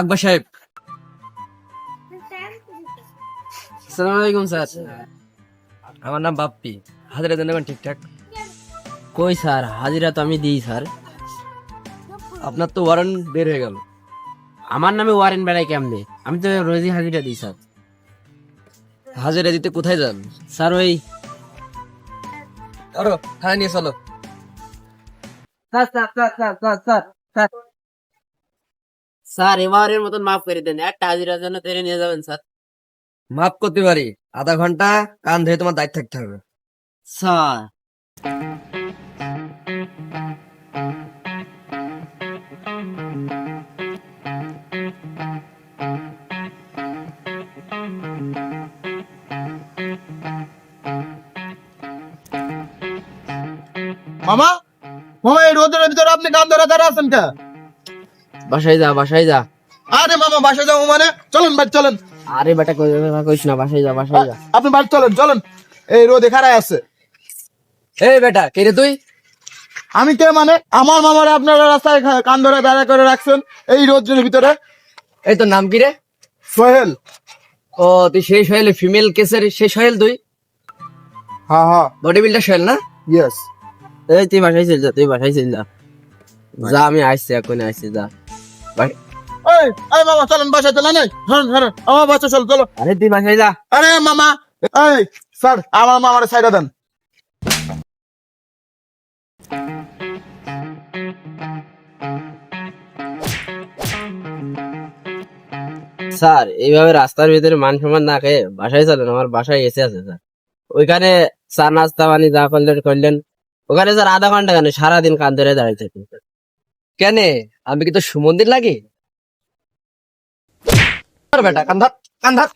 আকবর সাহেব। আসসালামু আলাইকুম স্যার। আমার নাম বাপ্পি। হাজিরা দেন ঠিকঠাক? কই স্যার, হাজিরা তো আমি দিই স্যার। আপনার তো ওয়ারেন্ট বের হয়ে গেল। আমার নামে ওয়ারেন্ট বেড়ায় কেমনে? আমি তো রোজই হাজিরা দিই স্যার। হাজিরা দিতে কোথায় যান স্যার? ওই আরো থানায় নিয়ে চলো। Sir sir sir sir sir sir sir sir, এবারের মতন মাফ করে দেন। একটা হাজিরার জন্য তেরে নিয়ে যাবেন স্যার। মাফ করতে পারি, আধা ঘন্টা কান ধরে তোমার দায়িত্ব থাকতে হবে স্যার। মামা, মামা এই রোদের ভিতরে আপনি কান ধরে দাঁড়া আছেন কে? বাসায় যা, বাসায় যা। আরে মামা বাসা যাবো মানে? চলেন ভাই চলেন। আরে বেটা কইস না, বাসায় যা, বাসায় যা। আপনি বাড়ি চলেন চলেন, এই রোদে খাড়ায় আছে। এই বেটা কে রে তুই? আমি কে মানে? আমার মামারে আপনারা রাস্তায় কান ধরে দাঁড়া করে রাখছেন এই রোদের ভিতরে। এই তোর নাম কি রে? সোহেল। ও তুই সেই সোহেল, ফিমেল কেসের সেই সোহেল তুই? হ্যাঁ হ্যাঁ, বডি বিল্ডার সোহেল না? ইয়েস। এই তুই বাসায় চল যা, তুই বাসায় চল যা। যা, আমি আসছি, এখন আসছি, যা। এই এই মামা চলেন বাসায় চলেন, এই ধরেন ধরেন আমার বাচ্চা চল চলো। আরে তুই বাসায় যা। আরে মামা, এই স্যার আমার মামারে সাইডা দেন। স্যার, এইভাবে রাস্তার ভিতরে মান সম্মান না খেয়ে বাসায় চলেন। আমার বাসায় এসে আছে স্যার। ওইখানে চা নাস্তা পানি যা করলেন করলেন। ওখানে স্যার আধা ঘন্টা কেন, সারাদিন কান ধরে দাঁড়িয়ে থাকি। কেন, আমি কি তো সুমন্দির লাগি? বেটা কান্ধার কান্ধার